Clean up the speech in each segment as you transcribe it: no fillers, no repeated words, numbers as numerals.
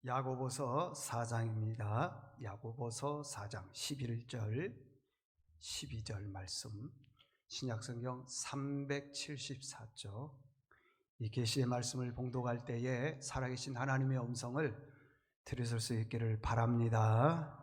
야고보서 4장입니다. 야고보서 4장 11절 12절 말씀, 신약성경 374쪽. 이 계시의 말씀을 봉독할 때에 살아계신 하나님의 음성을 들으실 수 있기를 바랍니다.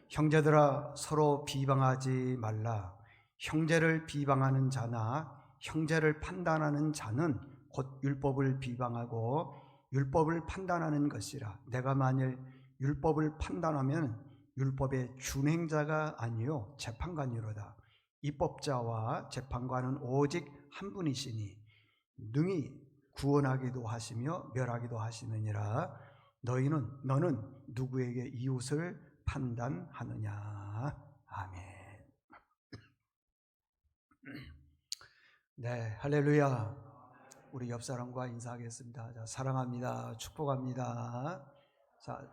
형제들아, 서로 비방하지 말라. 형제를 비방하는 자나 형제를 판단하는 자는 곧 율법을 비방하고 율법을 판단하는 것이라. 내가 만일 율법을 판단하면 율법의 준행자가 아니요 재판관이로다. 입법자와 재판관은 오직 한 분이시니 능히 구원하기도 하시며 멸하기도 하시느니라. 너는 누구에게 이웃을 판단하느냐. 아멘. 네, 할렐루야. 우리 옆 사람과 인사하겠습니다. 자, 사랑합니다. 축복합니다. 자,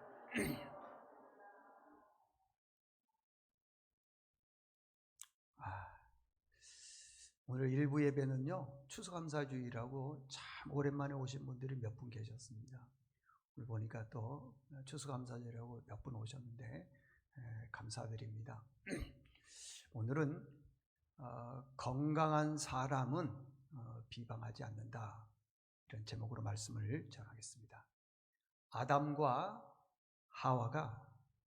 오늘 일부 예배는요, 추수감사주일이라고 참 오랜만에 오신 분들이 몇 분 계셨습니다. 오늘 보니까 또 추수감사주일이라고 몇 분 오셨는데 감사드립니다. 오늘은 건강한 사람은 비방하지 않는다, 이런 제목으로 말씀을 전하겠습니다. 아담과 하와가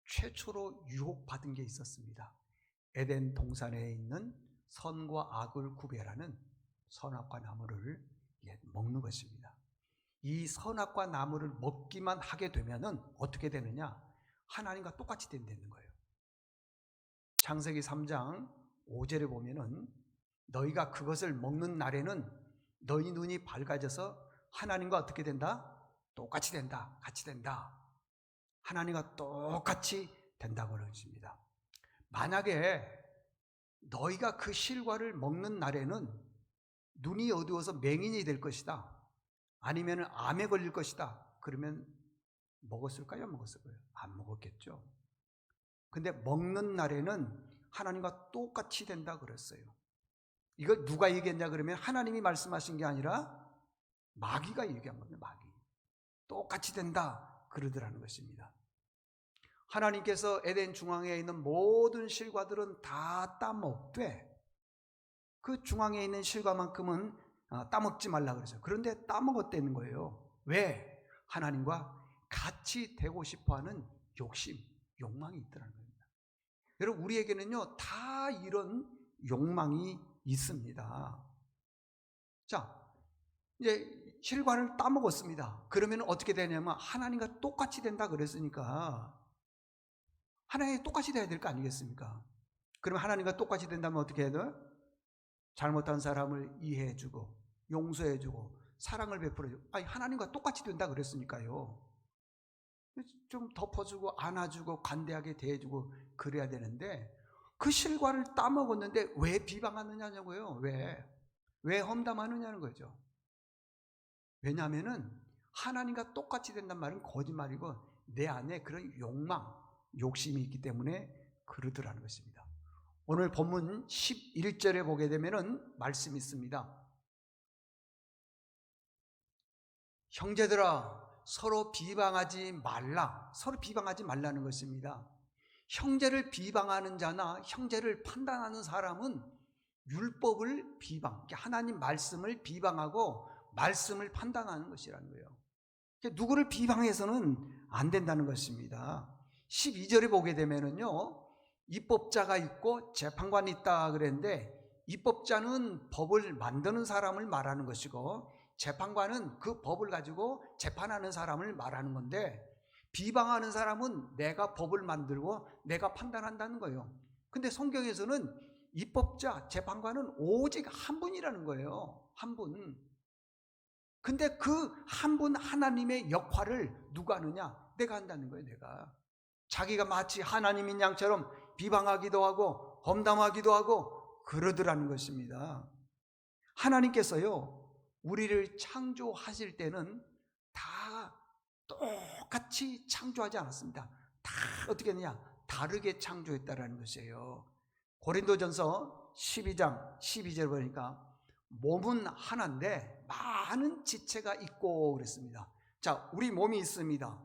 최초로 유혹받은 게 있었습니다. 에덴 동산에 있는 선과 악을 구별하는 선악과 나무를 먹는 것입니다. 이 선악과 나무를 먹기만 하게 되면은 어떻게 되느냐? 하나님과 똑같이 된다는 거예요. 창세기 3장 5절에 보면은 너희가 그것을 먹는 날에는 너희 눈이 밝아져서 하나님과 어떻게 된다? 똑같이 된다. 같이 된다. 하나님과 똑같이 된다고 그러십니다. 만약에 너희가 그 실과를 먹는 날에는 눈이 어두워서 맹인이 될 것이다, 아니면 암에 걸릴 것이다, 그러면 먹었을까요? 안 먹었을까요? 안 먹었겠죠. 근데 먹는 날에는 하나님과 똑같이 된다 그랬어요. 이걸 누가 얘기했냐 그러면 하나님이 말씀하신 게 아니라 마귀가 얘기한 겁니다. 마귀. 똑같이 된다 그러더라는 것입니다. 하나님께서 에덴 중앙에 있는 모든 실과들은 다 따먹되 그 중앙에 있는 실과만큼은 따먹지 말라 그랬어요. 그런데 따먹었다는 거예요. 왜? 하나님과 같이 되고 싶어하는 욕심, 욕망이 있더라는 겁니다. 여러분, 우리에게는요 다 이런 욕망이 있습니다. 자, 이제 실과를 따먹었습니다. 그러면 어떻게 되냐면 하나님과 똑같이 된다 그랬으니까 하나님과 똑같이 돼야 될 거 아니겠습니까? 그러면 하나님과 똑같이 된다면 어떻게 해야 돼요? 잘못한 사람을 이해해주고 용서해주고 사랑을 베풀어주고. 아니, 하나님과 똑같이 된다 그랬으니까요. 좀 덮어주고 안아주고 관대하게 대해주고 그래야 되는데 그 실과를 따먹었는데 왜 비방하느냐고요? 왜 험담하느냐는 거죠. 왜냐하면은 하나님과 똑같이 된단 말은 거짓말이고 내 안에 그런 욕망, 욕심이 있기 때문에 그러더라는 것입니다. 오늘 본문 11절에 보게 되면은 말씀이 있습니다. 형제들아, 서로 비방하지 말라. 서로 비방하지 말라는 것입니다. 형제를 비방하는 자나 형제를 판단하는 사람은 율법을 비방, 하나님 말씀을 비방하고 말씀을 판단하는 것이라는 거예요. 누구를 비방해서는 안 된다는 것입니다. 12절에 보게 되면은요, 입법자가 있고 재판관이 있다 그랬는데 입법자는 법을 만드는 사람을 말하는 것이고 재판관은 그 법을 가지고 재판하는 사람을 말하는 건데, 비방하는 사람은 내가 법을 만들고 내가 판단한다는 거예요. 근데 성경에서는 입법자, 재판관은 오직 한 분이라는 거예요. 한 분. 근데 그 한 분 하나님의 역할을 누가 하느냐? 내가 한다는 거예요. 내가. 자기가 마치 하나님인 양처럼 비방하기도 하고 험담하기도 하고 그러더라는 것입니다. 하나님께서요 우리를 창조하실 때는 다 똑같이 창조하지 않았습니다. 다 어떻게 했느냐? 다르게 창조했다라는 것이에요. 고린도전서 12장 12절 보니까 몸은 하나인데 많은 지체가 있고 그랬습니다. 자, 우리 몸이 있습니다.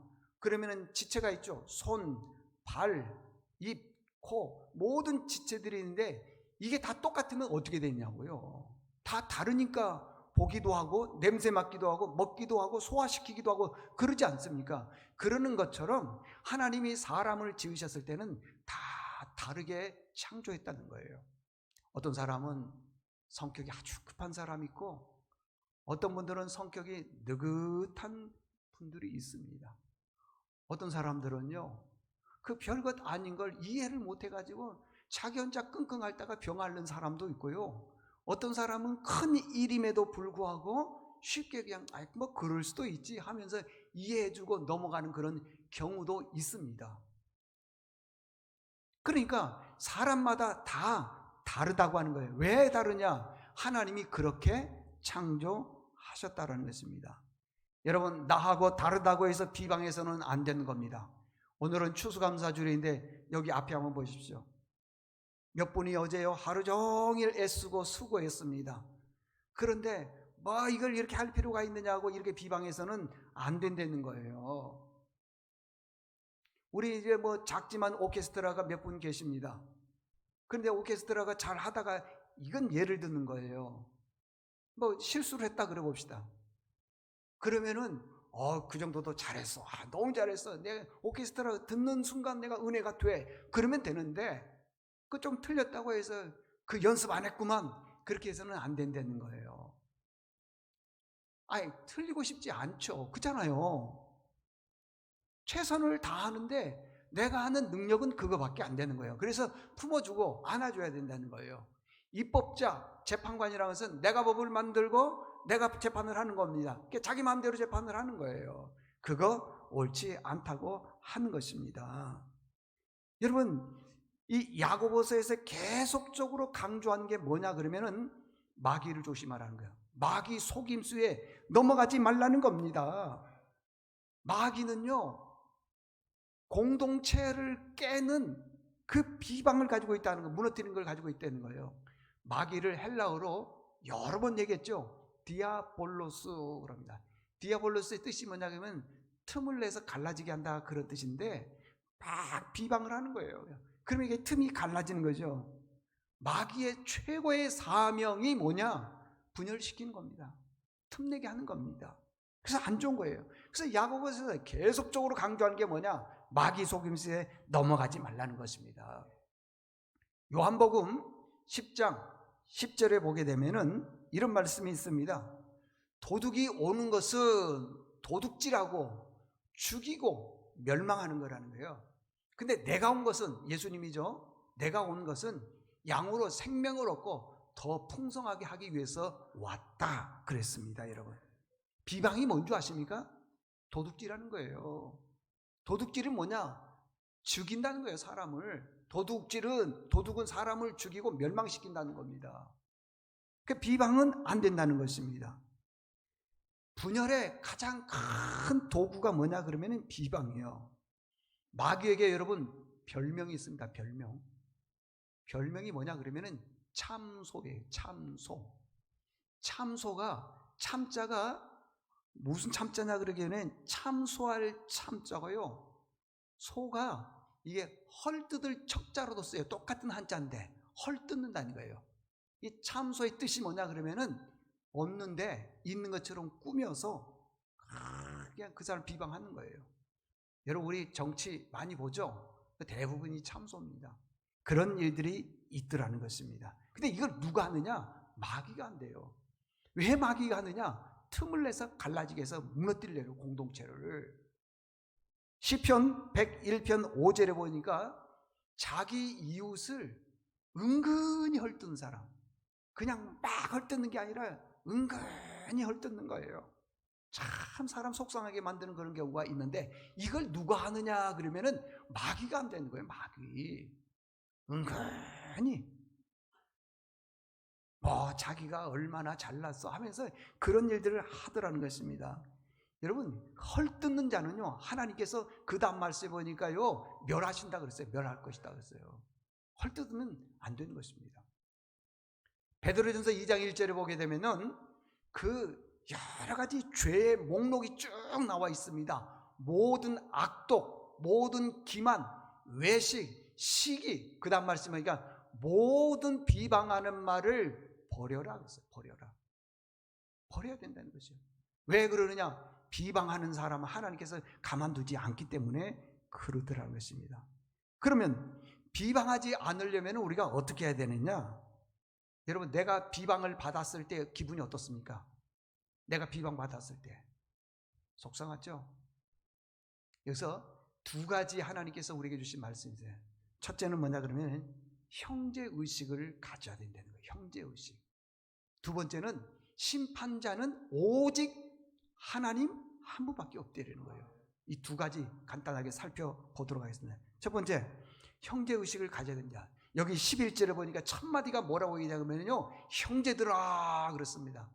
그러면은 지체가 있죠. 손, 발, 입, 코, 모든 지체들이 있는데 이게 다 똑같으면 어떻게 되냐고요. 다 다르니까 보기도 하고 냄새 맡기도 하고 먹기도 하고 소화시키기도 하고 그러지 않습니까? 그러는 것처럼 하나님이 사람을 지으셨을 때는 다 다르게 창조했다는 거예요. 어떤 사람은 성격이 아주 급한 사람이 있고 어떤 분들은 성격이 느긋한 분들이 있습니다. 어떤 사람들은요, 그 별것 아닌 걸 이해를 못 해가지고 자기 혼자 끙끙 앓다가 병 앓는 사람도 있고요. 어떤 사람은 큰 일임에도 불구하고 쉽게 그냥 뭐 그럴 수도 있지 하면서 이해해주고 넘어가는 그런 경우도 있습니다. 그러니까 사람마다 다 다르다고 하는 거예요. 왜 다르냐? 하나님이 그렇게 창조하셨다는 것입니다. 여러분, 나하고 다르다고 해서 비방해서는 안 되는 겁니다. 오늘은 추수감사주일인데 여기 앞에 한번 보십시오. 몇 분이 어제요 하루 종일 애쓰고 수고했습니다. 그런데 뭐 이걸 이렇게 할 필요가 있느냐고 이렇게 비방해서는 안 된다는 거예요. 우리 이제 뭐 작지만 오케스트라가 몇 분 계십니다. 그런데 오케스트라가 잘 하다가 이건 예를 드는 거예요. 뭐 실수를 했다 그래 봅시다. 그러면은 그 정도도 잘했어. 너무 잘했어. 내가 오케스트라 듣는 순간 내가 은혜가 돼. 그러면 되는데 그 좀 틀렸다고 해서 그 연습 안 했구만. 그렇게 해서는 안 된다는 거예요. 아니, 틀리고 싶지 않죠. 그렇잖아요. 최선을 다하는데 내가 하는 능력은 그거밖에 안 되는 거예요. 그래서 품어주고 안아줘야 된다는 거예요. 입법자, 재판관이라는 것은 내가 법을 만들고 내가 재판을 하는 겁니다. 자기 마음대로 재판을 하는 거예요. 그거 옳지 않다고 하는 것입니다. 여러분, 이 야고보서에서 계속적으로 강조한 게 뭐냐 그러면은 마귀를 조심하라는 거예요. 마귀 속임수에 넘어가지 말라는 겁니다. 마귀는요, 공동체를 깨는 그 비방을 가지고 있다는 거, 무너뜨리는 걸 가지고 있다는 거예요. 마귀를 헬라어로 여러 번 얘기했죠. 디아볼로스 그럽니다. 디아볼로스의 뜻이 뭐냐 그러면 틈을 내서 갈라지게 한다 그런 뜻인데 막 비방을 하는 거예요. 그러면 이게 틈이 갈라지는 거죠. 마귀의 최고의 사명이 뭐냐? 분열시키는 겁니다. 틈내게 하는 겁니다. 그래서 안 좋은 거예요. 그래서 야고보서에서 계속적으로 강조하는 게 뭐냐? 마귀 속임수에 넘어가지 말라는 것입니다. 요한복음 10장 10절에 보게 되면은 이런 말씀이 있습니다. 도둑이 오는 것은 도둑질하고 죽이고 멸망하는 거라는 거예요. 근데 내가 온 것은, 예수님이죠. 내가 온 것은 양으로 생명을 얻고 더 풍성하게 하기 위해서 왔다 그랬습니다. 여러분, 비방이 뭔 줄 아십니까? 도둑질하는 거예요. 도둑질은 뭐냐? 죽인다는 거예요, 사람을. 도둑은 사람을 죽이고 멸망시킨다는 겁니다. 그 비방은 안 된다는 것입니다. 분열의 가장 큰 도구가 뭐냐 그러면 비방이에요. 마귀에게 여러분 별명이 있습니다. 별명이 뭐냐 그러면 참소예요. 참소가 참자가 무슨 참자냐 그러기에는 참소할 참자고요. 소가 이게 헐뜯을 척자로도 써요. 똑같은 한자인데 헐뜯는다는 거예요. 이 참소의 뜻이 뭐냐 그러면은 없는데 있는 것처럼 꾸며서 그냥 그 사람 비방하는 거예요. 여러분, 우리 정치 많이 보죠? 대부분이 참소입니다. 그런 일들이 있더라는 것입니다. 근데 이걸 누가 하느냐? 마귀가 한대요. 왜 마귀가 하느냐? 틈을 내서 갈라지게 해서 무너뜨리려고, 공동체를. 시편 101편 5절에 보니까 자기 이웃을 은근히 헐뜯는 사람, 그냥 막 헐뜯는 게 아니라 은근히 헐뜯는 거예요. 참 사람 속상하게 만드는 그런 경우가 있는데 이걸 누가 하느냐 그러면은 마귀가 안 되는 거예요. 마귀. 은근히 자기가 얼마나 잘났어 하면서 그런 일들을 하더라는 것입니다. 여러분, 헐뜯는 자는요, 하나님께서 그 다음 말씀에 보니까요, 멸하신다 그랬어요. 멸할 것이다 그랬어요. 헐뜯으면 안 되는 것입니다. 베드로전서 2장 1절에 보게 되면은 그 여러 가지 죄의 목록이 쭉 나와 있습니다. 모든 악독, 모든 기만, 외식, 시기, 그 다음 말씀하니까 모든 비방하는 말을 버려라 그랬어요. 버려라. 버려야 된다는 것이죠. 왜 그러느냐? 비방하는 사람은 하나님께서 가만두지 않기 때문에 그러더라는 것입니다. 그러면 비방하지 않으려면 우리가 어떻게 해야 되느냐? 여러분, 내가 비방을 받았을 때 기분이 어떻습니까? 내가 비방받았을 때 속상하죠? 여기서 두 가지 하나님께서 우리에게 주신 말씀이세요. 첫째는 뭐냐 그러면 형제의식을 가져야 된다는 거예요. 형제의식. 두 번째는 심판자는 오직 하나님 한 분밖에 없다는 거예요. 이 두 가지 간단하게 살펴보도록 하겠습니다. 첫 번째, 형제의식을 가져야 된다. 여기 11절에 보니까 첫 마디가 뭐라고 얘기하냐면요, 형제들아 그렇습니다.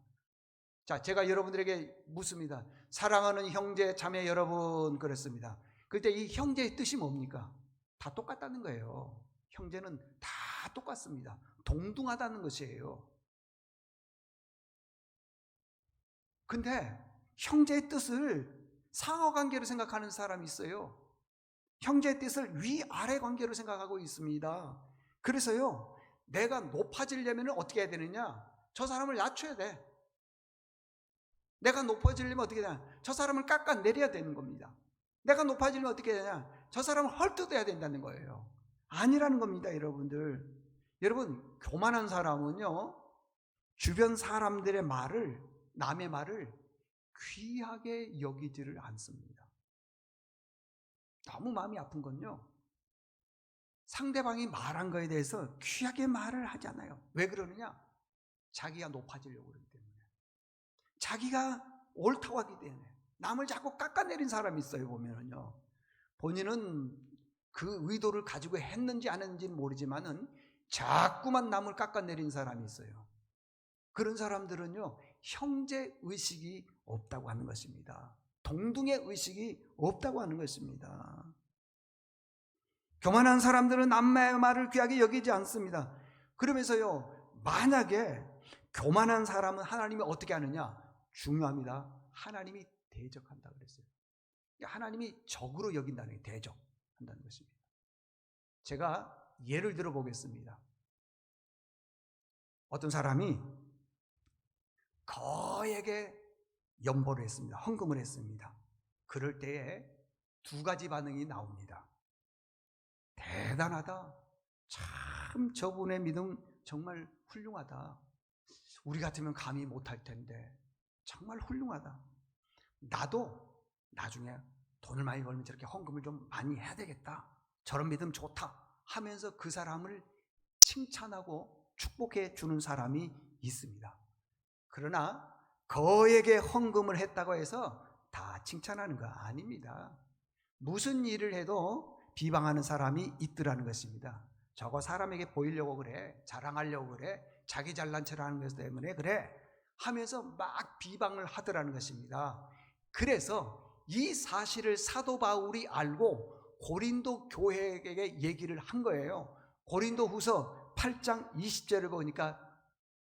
자, 제가 여러분들에게 묻습니다. 사랑하는 형제 자매 여러분 그랬습니다. 그때 이 형제의 뜻이 뭡니까? 다 똑같다는 거예요. 형제는 다 똑같습니다. 동등하다는 것이에요. 근데 형제의 뜻을 상하관계로 생각하는 사람이 있어요. 형제의 뜻을 위아래 관계로 생각하고 있습니다. 그래서요, 내가 높아지려면 어떻게 해야 되느냐? 저 사람을 낮춰야 돼. 내가 높아지려면 어떻게 되냐? 저 사람을 깎아내려야 되는 겁니다. 내가 높아지려면 어떻게 되냐? 저 사람을 헐뜯어야 된다는 거예요. 아니라는 겁니다, 여러분들. 여러분, 교만한 사람은요, 주변 사람들의 말을, 남의 말을 귀하게 여기지를 않습니다. 너무 마음이 아픈 건요, 상대방이 말한 거에 대해서 귀하게 말을 하잖아요. 왜 그러느냐? 자기가 높아지려고 그러기 때문에. 자기가 옳다고 하기 때문에. 남을 자꾸 깎아내린 사람이 있어요, 보면은요. 본인은 그 의도를 가지고 했는지 안 했는지는 모르지만은 자꾸만 남을 깎아내린 사람이 있어요. 그런 사람들은요, 형제 의식이 없다고 하는 것입니다. 동등의 의식이 없다고 하는 것입니다. 교만한 사람들은 남의 말을 귀하게 여기지 않습니다. 그러면서요, 만약에 교만한 사람은 하나님이 어떻게 하느냐? 중요합니다. 하나님이 대적한다 그랬어요. 하나님이 적으로 여긴다는 게 대적한다는 것입니다. 제가 예를 들어 보겠습니다. 어떤 사람이 거액의 연보를 했습니다. 헌금을 했습니다. 그럴 때에 두 가지 반응이 나옵니다. 대단하다. 참 저분의 믿음 정말 훌륭하다. 우리 같으면 감히 못할 텐데 정말 훌륭하다. 나도 나중에 돈을 많이 벌면 저렇게 헌금을 좀 많이 해야 되겠다. 저런 믿음 좋다 하면서 그 사람을 칭찬하고 축복해 주는 사람이 있습니다. 그러나 거액의 헌금을 했다고 해서 다 칭찬하는 거 아닙니다. 무슨 일을 해도 비방하는 사람이 있더라는 것입니다. 저거 사람에게 보이려고 그래, 자랑하려고 그래, 자기 잘난 척을 하는 것 때문에 그래 하면서 막 비방을 하더라는 것입니다. 그래서 이 사실을 사도 바울이 알고 고린도 교회에게 얘기를 한 거예요. 고린도 후서 8장 20절을 보니까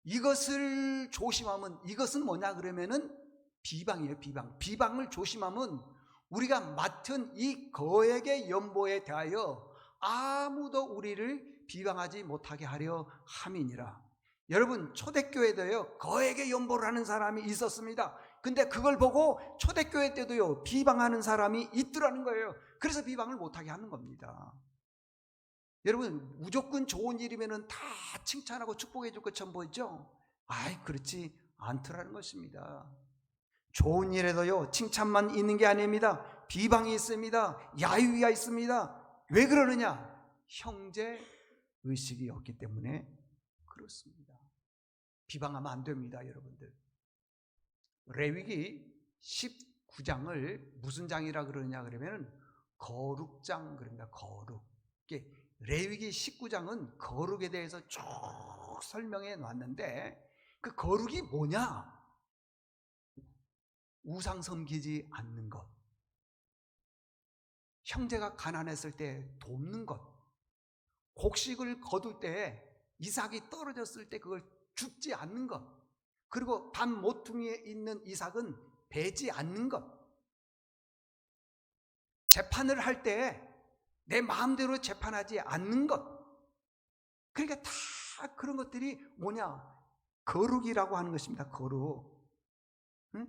이것을 조심하면, 이것은 뭐냐 그러면은 비방이에요. 비방을 조심하면 우리가 맡은 이 거액의 연보에 대하여 아무도 우리를 비방하지 못하게 하려 함이니라. 여러분, 초대교회도요 거액의 연보를 하는 사람이 있었습니다. 근데 그걸 보고 초대교회 때도요 비방하는 사람이 있더라는 거예요. 그래서 비방을 못하게 하는 겁니다. 여러분, 무조건 좋은 일이면 다 칭찬하고 축복해 줄 것처럼 보이죠? 아이, 그렇지 않더라는 것입니다. 좋은 일에도요 칭찬만 있는 게 아닙니다. 비방이 있습니다. 야유가 있습니다. 왜 그러느냐? 형제 의식이 없기 때문에 그렇습니다. 비방하면 안 됩니다, 여러분들. 레위기 19장을 무슨 장이라 그러냐 그러면 거룩장 그럽니다. 거룩. 레위기 19장은 거룩에 대해서 쭉 설명해 놨는데 그 거룩이 뭐냐? 우상 섬기지 않는 것, 형제가 가난했을 때 돕는 것, 곡식을 거둘 때 이삭이 떨어졌을 때 그걸 줍지 않는 것, 그리고 단 모퉁이에 있는 이삭은 베지 않는 것, 재판을 할 때 내 마음대로 재판하지 않는 것, 그러니까 다 그런 것들이 뭐냐? 거룩이라고 하는 것입니다. 거룩. 응?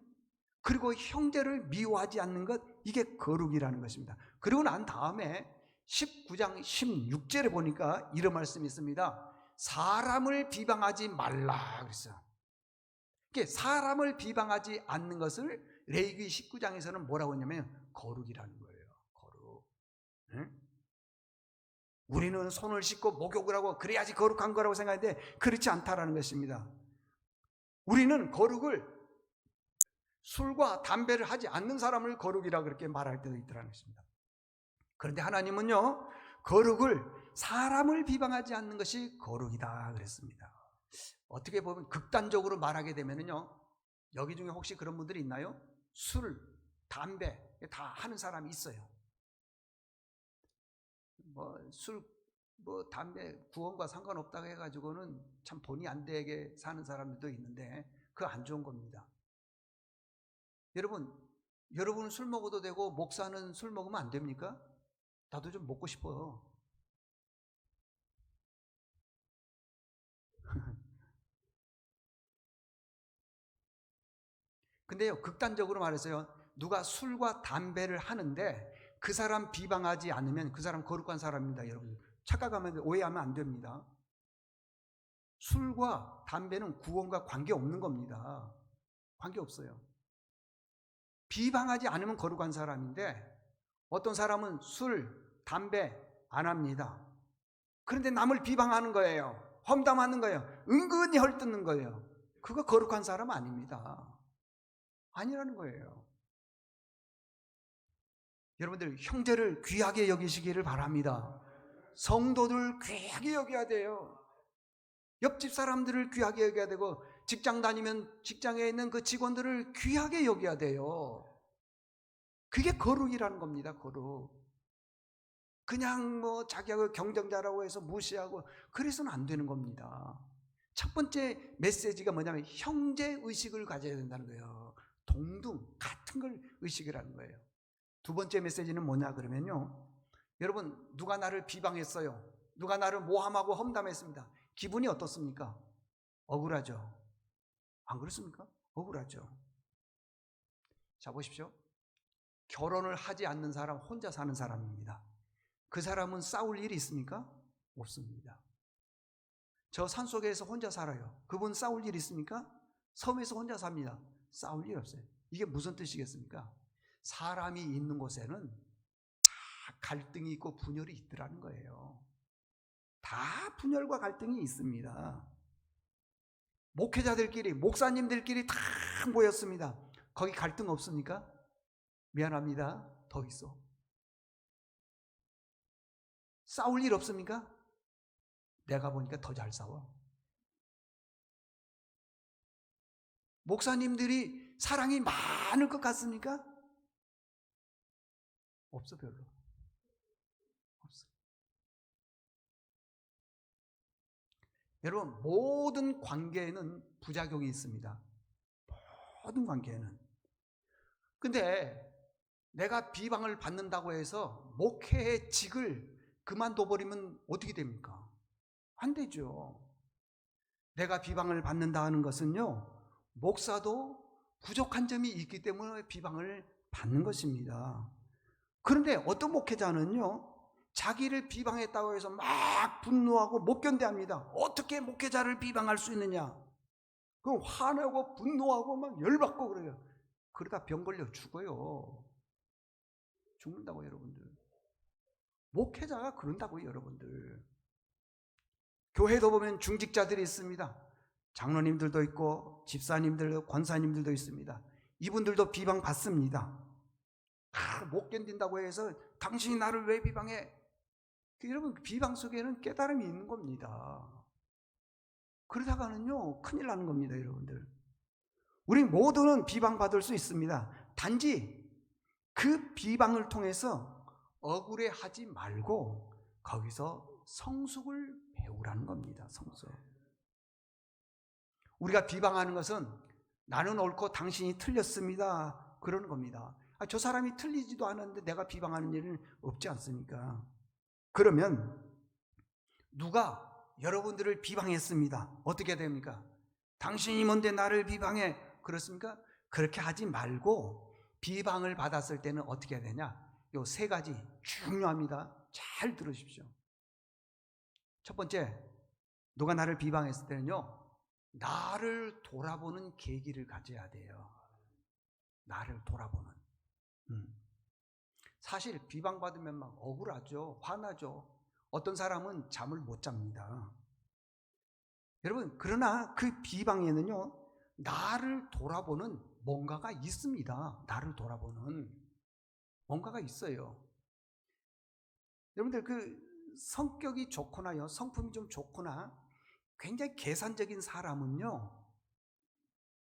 그리고 형제를 미워하지 않는 것, 이게 거룩이라는 것입니다. 그리고 난 다음에 19장 16절에 보니까 이런 말씀이 있습니다. 사람을 비방하지 말라 그랬어요. 사람을 비방하지 않는 것을 레위기 19장에서는 뭐라고 했냐면 거룩이라는 거예요. 거룩. 응? 우리는 손을 씻고 목욕을 하고 그래야지 거룩한 거라고 생각하는데 그렇지 않다라는 것입니다. 우리는 거룩을 술과 담배를 하지 않는 사람을 거룩이라고 그렇게 말할 때도 있더라는 것입니다. 그런데 하나님은요, 거룩을 사람을 비방하지 않는 것이 거룩이다 그랬습니다. 어떻게 보면 극단적으로 말하게 되면요, 여기 중에 혹시 그런 분들이 있나요? 술, 담배 다 하는 사람이 있어요. 술, 담배 구원과 상관없다고 해가지고는 참 본의 안 되게 사는 사람들도 있는데 그거 안 좋은 겁니다. 여러분은 술 먹어도 되고 목사는 술 먹으면 안 됩니까? 나도 좀 먹고 싶어요. 근데요, 극단적으로 말해서요, 누가 술과 담배를 하는데 그 사람 비방하지 않으면 그 사람 거룩한 사람입니다. 여러분 착각하면, 오해하면 안 됩니다. 술과 담배는 구원과 관계없는 겁니다. 관계없어요. 비방하지 않으면 거룩한 사람인데 어떤 사람은 술, 담배 안 합니다. 그런데 남을 비방하는 거예요. 험담하는 거예요. 은근히 헐뜯는 거예요. 그거 거룩한 사람 아닙니다. 아니라는 거예요. 여러분들 형제를 귀하게 여기시기를 바랍니다. 성도들 귀하게 여겨야 돼요. 옆집 사람들을 귀하게 여겨야 되고 직장 다니면 직장에 있는 그 직원들을 귀하게 여겨야 돼요. 그게 거룩이라는 겁니다. 거룩. 그냥 자기하고 경쟁자라고 해서 무시하고 그래서는 안 되는 겁니다. 첫 번째 메시지가 뭐냐면 형제의식을 가져야 된다는 거예요. 동등 같은 걸 의식을 하는 거예요. 두 번째 메시지는 뭐냐 그러면요, 여러분 누가 나를 비방했어요. 누가 나를 모함하고 험담했습니다. 기분이 어떻습니까? 억울하죠. 안 그렇습니까? 억울하죠. 자 보십시오. 결혼을 하지 않는 사람, 혼자 사는 사람입니다. 그 사람은 싸울 일이 있습니까? 없습니다. 저 산속에서 혼자 살아요. 그분 싸울 일 있습니까? 섬에서 혼자 삽니다. 싸울 일 없어요. 이게 무슨 뜻이겠습니까? 사람이 있는 곳에는 다 갈등이 있고 분열이 있더라는 거예요. 다 분열과 갈등이 있습니다. 목회자들끼리, 목사님들끼리 다 모였습니다. 거기 갈등 없습니까? 미안합니다. 더 있어. 싸울 일 없습니까? 내가 보니까 더 잘 싸워. 목사님들이 사랑이 많을 것 같습니까? 없어, 별로. 없어. 여러분, 모든 관계에는 부작용이 있습니다. 모든 관계에는. 근데 내가 비방을 받는다고 해서 목회의 직을 그만둬버리면 어떻게 됩니까? 안 되죠. 내가 비방을 받는다 하는 것은요, 목사도 부족한 점이 있기 때문에 비방을 받는 것입니다. 그런데 어떤 목회자는요, 자기를 비방했다고 해서 막 분노하고 못 견뎌합니다. 어떻게 목회자를 비방할 수 있느냐? 그럼 화내고 분노하고 막 열받고 그래요. 그러다 병 걸려 죽어요. 죽는다고 여러분들. 목회자가 그런다고요 여러분들. 교회도 보면 중직자들이 있습니다. 장로님들도 있고 집사님들도 권사님들도 있습니다. 이분들도 비방받습니다. 못 견딘다고 해서 당신이 나를 왜 비방해? 여러분 비방 속에는 깨달음이 있는 겁니다. 그러다가는요 큰일 나는 겁니다 여러분들. 우리 모두는 비방받을 수 있습니다. 단지 그 비방을 통해서 억울해하지 말고 거기서 성숙을 배우라는 겁니다. 성숙. 우리가 비방하는 것은 나는 옳고 당신이 틀렸습니다 그러는 겁니다. 저 사람이 틀리지도 않았는데 내가 비방하는 일은 없지 않습니까? 그러면 누가 여러분들을 비방했습니다. 어떻게 됩니까? 당신이 뭔데 나를 비방해? 그렇습니까? 그렇게 하지 말고 비방을 받았을 때는 어떻게 해야 되냐? 요 세 가지 중요합니다. 잘 들으십시오. 첫 번째, 누가 나를 비방했을 때는요, 나를 돌아보는 계기를 가져야 돼요. 나를 돌아보는. 사실 비방받으면 막 억울하죠. 화나죠. 어떤 사람은 잠을 못 잡니다. 여러분, 그러나 그 비방에는요, 나를 돌아보는 뭔가가 있습니다. 나를 돌아보는 뭔가가 있어요. 여러분들, 그 성격이 좋거나요, 성품이 좀 좋거나 굉장히 계산적인 사람은요,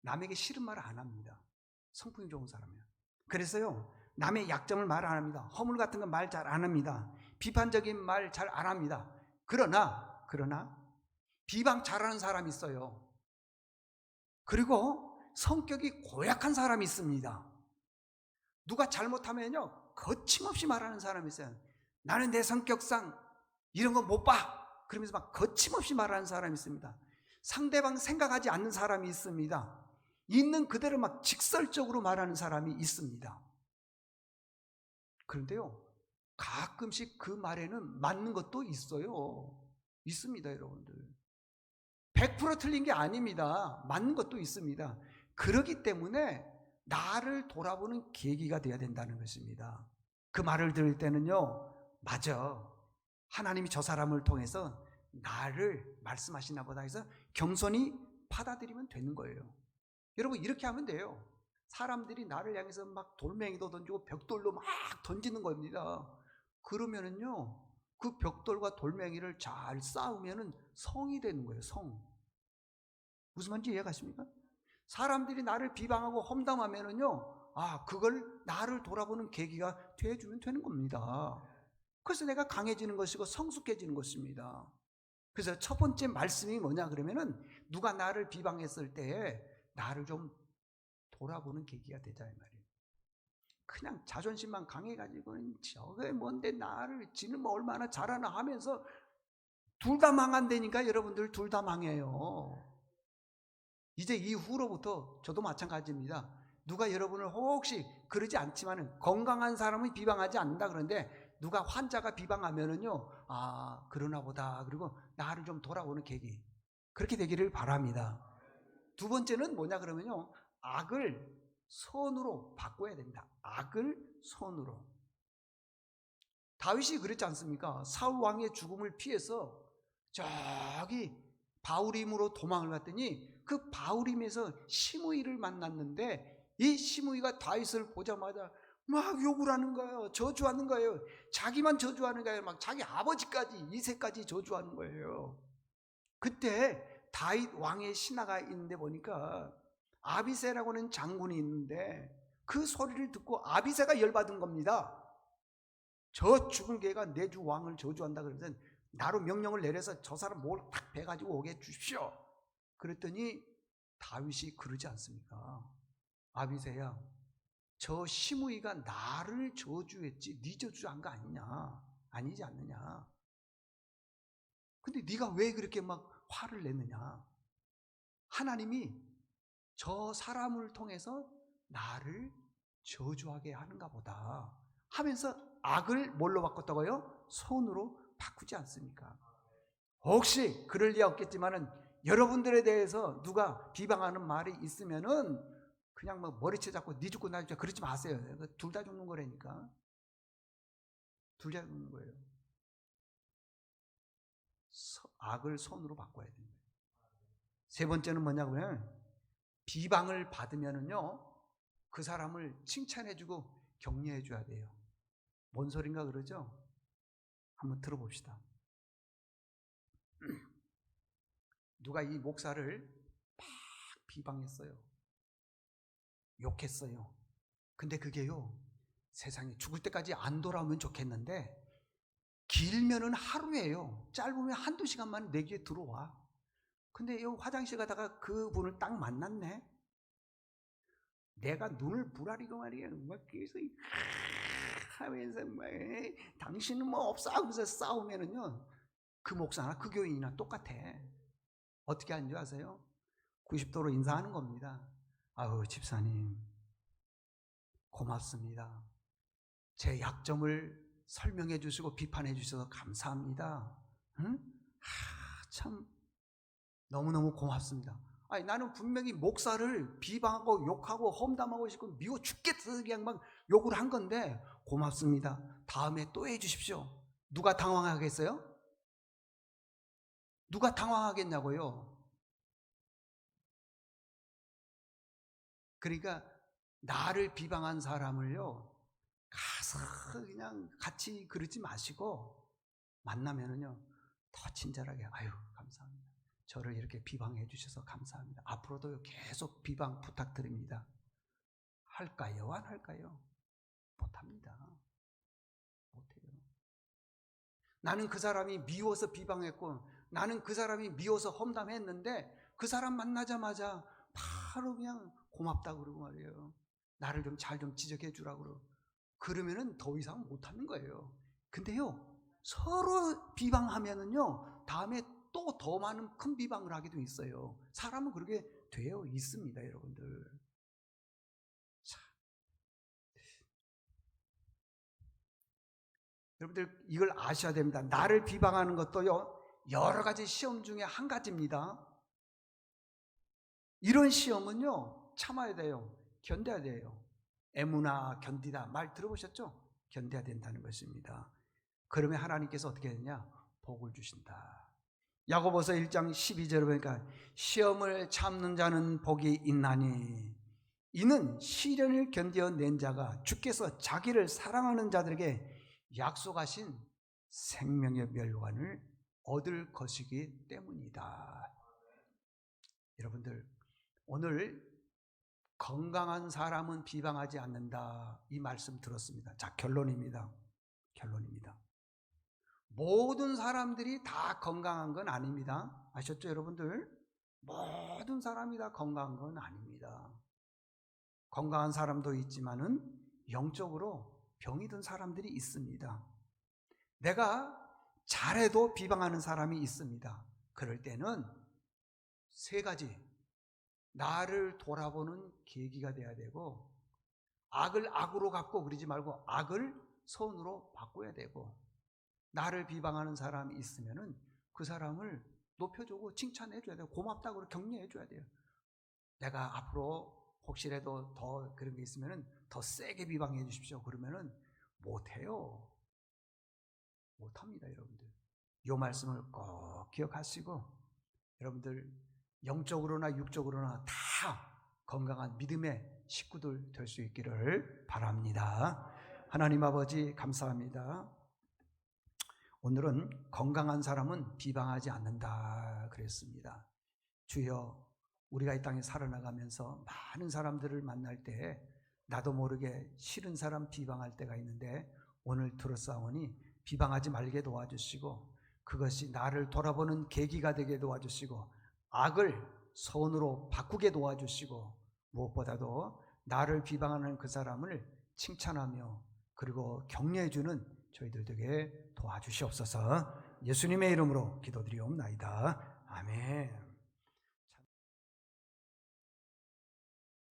남에게 싫은 말을 안 합니다. 성품이 좋은 사람이요. 그래서요, 남의 약점을 말 안 합니다. 허물 같은 건 말 잘 안 합니다. 비판적인 말 잘 안 합니다. 그러나 비방 잘하는 사람이 있어요. 그리고 성격이 고약한 사람이 있습니다. 누가 잘못하면요, 거침없이 말하는 사람이 있어요. 나는 내 성격상 이런 거 못 봐. 그러면서 막 거침없이 말하는 사람이 있습니다. 상대방 생각하지 않는 사람이 있습니다. 있는 그대로 막 직설적으로 말하는 사람이 있습니다. 그런데요, 가끔씩 그 말에는 맞는 것도 있어요. 있습니다, 여러분들. 100% 틀린 게 아닙니다. 맞는 것도 있습니다. 그렇기 때문에 나를 돌아보는 계기가 되어야 된다는 것입니다. 그 말을 들을 때는요, 맞아. 하나님이 저 사람을 통해서 나를 말씀하시나 보다 해서 겸손히 받아들이면 되는 거예요. 여러분, 이렇게 하면 돼요. 사람들이 나를 향해서 막 돌멩이도 던지고 벽돌로 막 던지는 겁니다. 그러면은요, 그 벽돌과 돌멩이를 잘 쌓으면은 성이 되는 거예요. 성. 무슨 말인지 이해가십니까? 사람들이 나를 비방하고 험담하면은요, 그걸 나를 돌아보는 계기가 되어주면 되는 겁니다. 그래서 내가 강해지는 것이고 성숙해지는 것입니다. 그래서 첫 번째 말씀이 뭐냐 그러면은, 누가 나를 비방했을 때 나를 좀 돌아보는 계기가 되자 이 말이에요. 그냥 자존심만 강해가지고 저게 뭔데 나를 지는 뭐 얼마나 잘하나 하면서 둘 다 망한다니까. 여러분들 둘 다 망해요. 이제 이후로부터 저도 마찬가지입니다. 누가 여러분을 혹시 그러지 않지만은, 건강한 사람은 비방하지 않는다 그러는데 누가 환자가 비방하면은요, 그러나 보다. 그리고 나를 좀 돌아오는 계기, 그렇게 되기를 바랍니다. 두 번째는 뭐냐 그러면요, 악을 선으로 바꿔야 됩니다. 악을 선으로. 다윗이 그랬지 않습니까? 사울 왕의 죽음을 피해서 저기 바울임으로 도망을 갔더니 그 바울임에서 시므이를 만났는데, 이 시므이가 다윗을 보자마자 막 욕을 하는 거예요. 저주하는 거예요. 자기만 저주하는 거예요. 막 자기 아버지까지, 이세까지 저주하는 거예요. 그때 다윗 왕의 신하가 있는데 보니까 아비새라고 하는 장군이 있는데, 그 소리를 듣고 아비새가 열받은 겁니다. 저 죽은 개가 내 주 왕을 저주한다 그러면서 나로 명령을 내려서 저 사람 목을 탁 베가지고 오게 해주십시오. 그랬더니 다윗이 그러지 않습니까? 아비새야, 저 시므이가 나를 저주했지 네 저주한 거 아니냐? 아니지 않느냐? 근데 네가 왜 그렇게 막 화를 내느냐? 하나님이 저 사람을 통해서 나를 저주하게 하는가 보다 하면서 악을 뭘로 바꿨다고요? 손으로 바꾸지 않습니까? 혹시 그럴 리 없겠지만은, 여러분들에 대해서 누가 비방하는 말이 있으면은 그냥 뭐 머리채 잡고 니 죽고 나 죽고 그러지 마세요. 둘 다 죽는 거라니까. 둘 다 죽는 거예요. 악을 손으로 바꿔야 됩니다. 세 번째는 뭐냐고요? 비방을 받으면은요, 그 사람을 칭찬해주고 격려해줘야 돼요. 뭔 소린가 그러죠? 한번 들어봅시다. 누가 이 목사를 막 비방했어요. 욕했어요. 근데 그게요, 세상에 죽을 때까지 안 돌아오면 좋겠는데, 길면은 하루예요. 짧으면 한두 시간만 내 귀에 들어와. 근데 이 화장실 가다가 그 분을 딱 만났네. 내가 눈을 부라리고 말이야. 막 계속 하면서 막 당신은 뭐 없어 하면서 싸우면은요, 그 목사나 그 교인이나 똑같아. 어떻게 하는 줄 아세요? 90도로 인사하는 겁니다. 아유, 집사님 고맙습니다. 제 약점을 설명해 주시고 비판해 주셔서 감사합니다. 응? 참 너무너무 고맙습니다. 아니, 나는 분명히 목사를 비방하고 욕하고 험담하고 싶고 미워 죽겠어서 그냥 막 욕을 한 건데, 고맙습니다. 다음에 또 해주십시오. 누가 당황하겠어요? 누가 당황하겠냐고요? 그러니까 나를 비방한 사람을요, 가서 그냥 같이 그러지 마시고 만나면은요, 더 친절하게, 아유 감사합니다. 저를 이렇게 비방해 주셔서 감사합니다. 앞으로도 계속 비방 부탁드립니다. 할까요? 안 할까요? 못합니다. 못해요. 나는 그 사람이 미워서 비방했고, 나는 그 사람이 미워서 험담했는데, 그 사람 만나자마자 바로 그냥 고맙다고 그러고 말이에요. 나를 좀 잘 좀 지적해 주라고 그러고. 그러면은 더 이상 못하는 거예요. 근데요, 서로 비방하면은요, 다음에 또 더 많은 큰 비방을 하기도 있어요. 사람은 그렇게 되어 있습니다, 여러분들. 자, 여러분들 이걸 아셔야 됩니다. 나를 비방하는 것도요, 여러 가지 시험 중에 한 가지입니다. 이런 시험은요, 참아야 돼요. 견뎌야 돼요. 애무나 견디다 말 들어보셨죠? 견뎌야 된다는 것입니다. 그러면 하나님께서 어떻게 되냐? 복을 주신다. 야고보서 1장 12절에 보니까 시험을 참는 자는 복이 있나니 이는 시련을 견뎌낸 자가 주께서 자기를 사랑하는 자들에게 약속하신 생명의 멸관을 얻을 것이기 때문이다. 여러분들, 오늘 건강한 사람은 비방하지 않는다, 이 말씀 들었습니다. 자, 결론입니다. 모든 사람들이 다 건강한 건 아닙니다. 아셨죠, 여러분들? 모든 사람이 다 건강한 건 아닙니다. 건강한 사람도 있지만은 영적으로 병이 든 사람들이 있습니다. 내가 잘해도 비방하는 사람이 있습니다. 그럴 때는 세 가지, 나를 돌아보는 계기가 돼야 되고, 악을 악으로 갚고 그러지 말고 악을 선으로 바꿔야 되고, 나를 비방하는 사람이 있으면은 그 사람을 높여주고 칭찬해 줘야 돼요. 고맙다고 격려해 줘야 돼요. 내가 앞으로 혹시라도 더 그런 게 있으면은 더 세게 비방해 주십시오. 그러면은 못해요. 못합니다, 여러분들. 이 말씀을 꼭 기억하시고, 여러분들 영적으로나 육적으로나 다 건강한 믿음의 식구들 될 수 있기를 바랍니다. 하나님 아버지 감사합니다. 오늘은 건강한 사람은 비방하지 않는다 그랬습니다. 주여, 우리가 이 땅에 살아나가면서 많은 사람들을 만날 때 나도 모르게 싫은 사람 비방할 때가 있는데, 오늘 들었사오니 비방하지 말게 도와주시고 그것이 나를 돌아보는 계기가 되게 도와주시고 악을 선으로 바꾸게 도와주시고, 무엇보다도 나를 비방하는 그 사람을 칭찬하며 그리고 격려해주는 저희들 되게 도와주시옵소서. 예수님의 이름으로 기도드리옵나이다. 아멘.